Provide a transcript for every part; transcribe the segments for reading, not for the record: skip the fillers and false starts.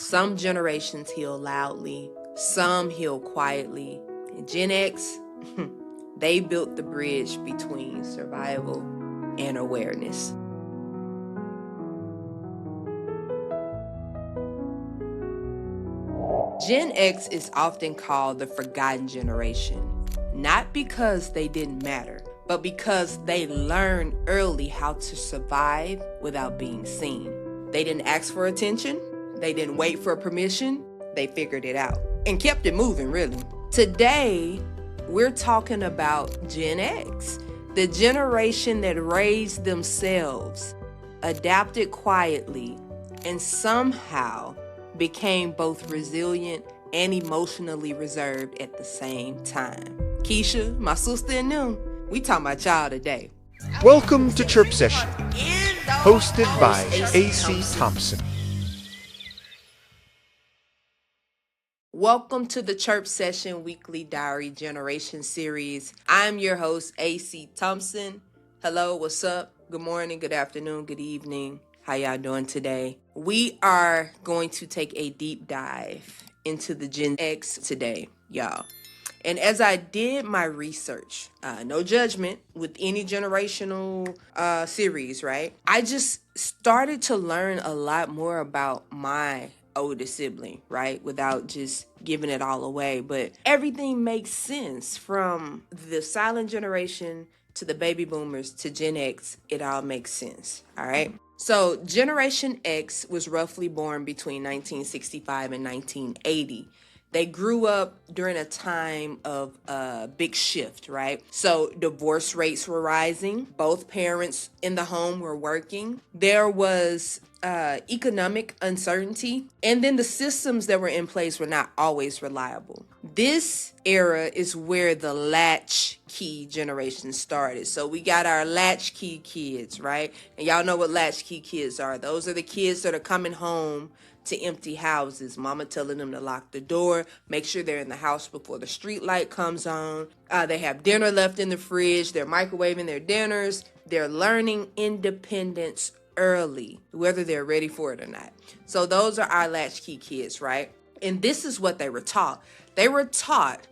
Some generations heal loudly, some heal quietly. And Gen X, they built the bridge between survival and awareness. Gen X is often called the forgotten generation, not because they didn't matter, but because they learned early how to survive without being seen. They didn't ask for attention, they didn't wait for permission, they figured it out and kept it moving, really. Today, we're talking about Gen X, the generation that raised themselves, adapted quietly, and somehow became both resilient and emotionally reserved at the same time. Keisha, my sister and them, we talking about y'all today. Welcome to Chirp Session, hosted by AC Thompson. Welcome to the Chirp Session Weekly Diary Generation Series. I'm your host, AC Thompson. Hello, what's up? Good morning, good afternoon, good evening. How y'all doing today? We are going to take a deep dive into the Gen X today, y'all. And as I did my research, no judgment with any generational series, right? I just started to learn a lot more about my oldest sibling, right? Without just giving it all away. But everything makes sense from the silent generation to the baby boomers to Gen X. It all makes sense, all right? So Generation X was roughly born between 1965 and 1980. They grew up during a time of a big shift, right? So divorce rates were rising. Both parents in the home were working. There was economic uncertainty. And then the systems that were in place were not always reliable. This era is where the latchkey generation started. So we got our latchkey kids, right? And y'all know what latchkey kids are. Those are the kids that are coming home to empty houses. Mama telling them to lock the door, make sure they're in the house before the street light comes on. They have dinner left in the fridge. They're microwaving their dinners. They're learning independence early, whether they're ready for it or not. So those are our latchkey kids, right? And this is what they were taught. They were taught,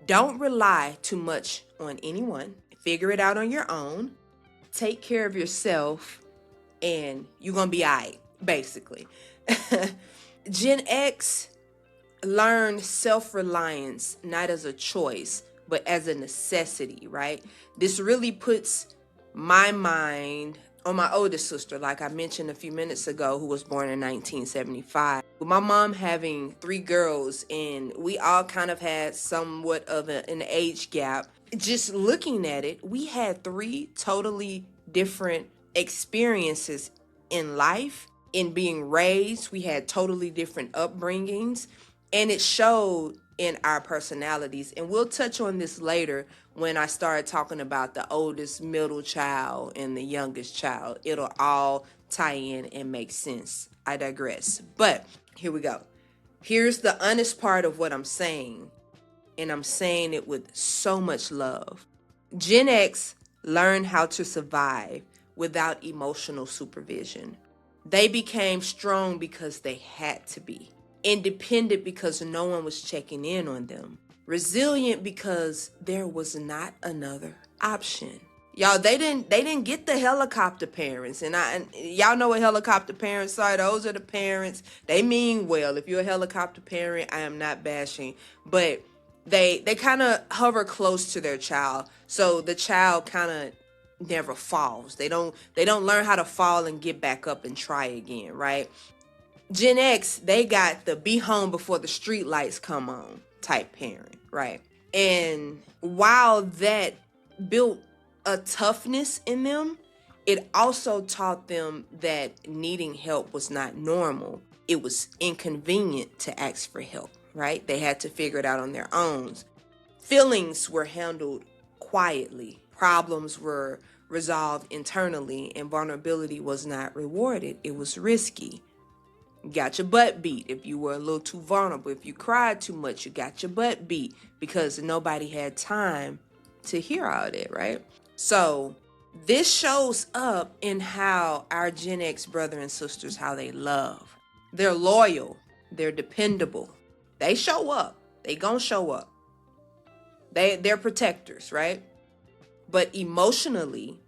don't rely too much on anyone. Figure it out on your own. Take care of yourself, and you're going to be all right, basically. Gen X learned self-reliance not as a choice, but as a necessity, right? This really puts my mind on my oldest sister, like I mentioned a few minutes ago, who was born in 1975. With my mom having three girls, and we all kind of had somewhat of an age gap. Just looking at it, we had three totally different experiences in life. In being raised, we had totally different upbringings, and it showed in our personalities. And we'll touch on this later when I start talking about the oldest, middle child, and the youngest child. It'll all tie in and make sense. I digress. But here we go. Here's the honest part of what I'm saying, and I'm saying it with so much love. Gen X learned how to survive without emotional supervision. They became strong because they had to be. Independent because no one was checking in on them. Resilient because there was not another option. Y'all, they didn't get the helicopter parents. And y'all know what helicopter parents are. Those are the parents. They mean well. If you're a helicopter parent, I am not bashing. But they kind of hover close to their child. So the child kind of never falls. They don't learn how to fall and get back up and try again, right? Gen X, they got the be home before the street lights come on type parent, right? And while that built a toughness in them, it also taught them that needing help was not normal. It was inconvenient to ask for help, right? They had to figure it out on their own. Feelings were handled quietly. Problems were resolved internally, and vulnerability was not rewarded. It was risky. You got your butt beat if you were a little too vulnerable. If you cried too much, you got your butt beat because nobody had time to hear all that, right? So this shows up in how our Gen X brother and sisters, how they love. They're loyal, They're dependable. They show up. They gonna show up. They're protectors, right? But emotionally,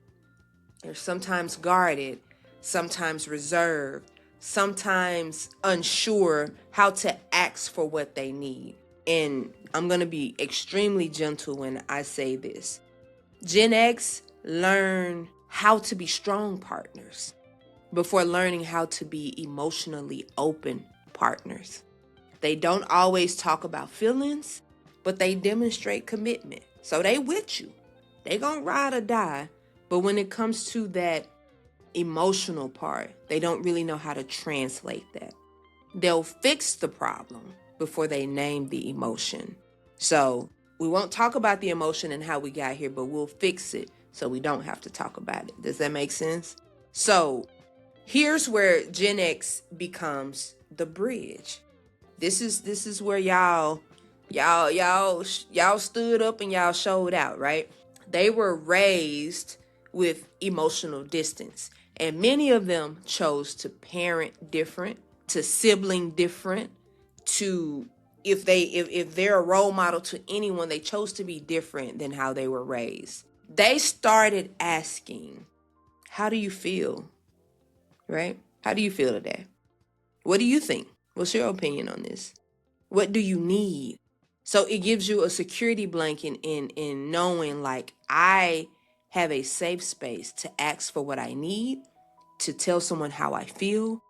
they're sometimes guarded, sometimes reserved, sometimes unsure how to ask for what they need. And I'm going to be extremely gentle when I say this. Gen X learn how to be strong partners before learning how to be emotionally open partners. They don't always talk about feelings, but they demonstrate commitment. So they with you. They gonna ride or die. But when it comes to that emotional part, they don't really know how to translate that. They'll fix the problem before they name the emotion. So we won't talk about the emotion and how we got here, but we'll fix it so we don't have to talk about it. Does that make sense? So here's where Gen X becomes the bridge. This is where y'all stood up and y'all showed out, right? They were raised with emotional distance, and many of them chose to parent different, to sibling different, to if they're a role model to anyone, they chose to be different than how they were raised. They started asking, how do you feel? Right? How do you feel today? What do you think? What's your opinion on this? What do you need? So it gives you a security blanket in knowing, like, I have a safe space to ask for what I need, to tell someone how I feel.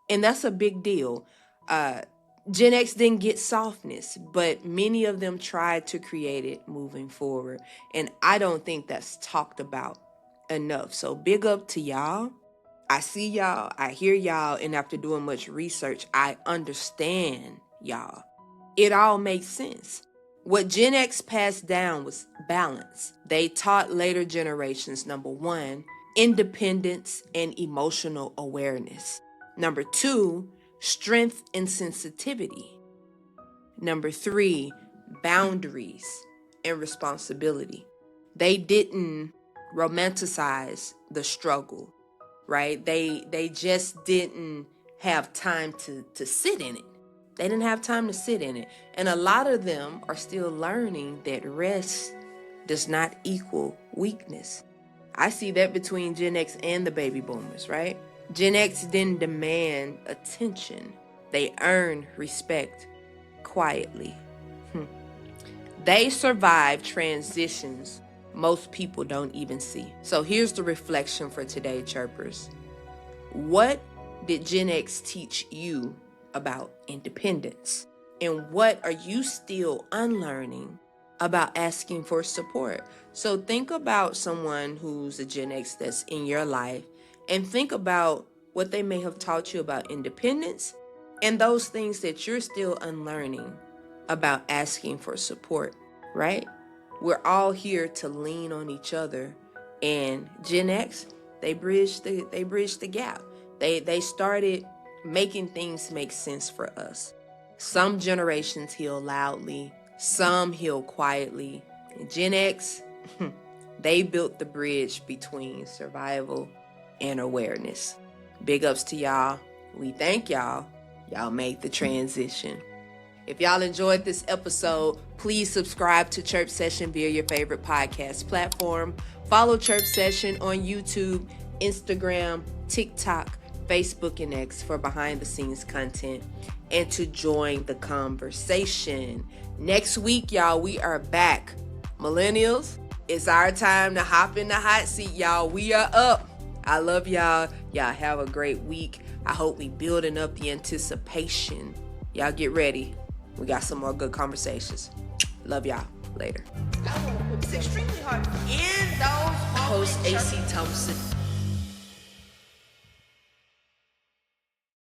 And that's a big deal. Gen X didn't get softness, but many of them tried to create it moving forward. And I don't think that's talked about enough. So big up to y'all. I see y'all, I hear y'all, and after doing much research, I understand y'all. It all makes sense. What Gen X passed down was balance. They taught later generations, number one, independence and emotional awareness. Number two, strength and sensitivity. Number three, boundaries and responsibility. They didn't romanticize the struggle, right? They just didn't have time to sit in it. They didn't have time to sit in it. And a lot of them are still learning that rest does not equal weakness. I see that between Gen X and the baby boomers, right? Gen X didn't demand attention. They earned respect quietly. They survived transitions most people don't even see. So here's the reflection for today, chirpers. What did Gen X teach you about independence? And what are you still unlearning about asking for support? So think about someone who's a Gen X that's in your life, and think about what they may have taught you about independence and those things that you're still unlearning about asking for support, right? We're all here to lean on each other, and Gen X, they bridged the gap. They started making things make sense for us. Some generations heal loudly, some heal quietly. And Gen X, they built the bridge between survival and awareness. Big ups to y'all. We thank y'all. Y'all made the transition. If y'all enjoyed this episode, please subscribe to Chirp Session via your favorite podcast platform. Follow Chirp Session on YouTube, Instagram, TikTok, Facebook, and X for behind-the-scenes content and to join the conversation. Next week, y'all, we are back. Millennials, it's our time to hop in the hot seat, y'all. We are up. I love y'all. Y'all have a great week. I hope we building up the anticipation. Y'all get ready. We got some more good conversations. Love y'all. Later. It's extremely hard in those moments. Host AC Thompson.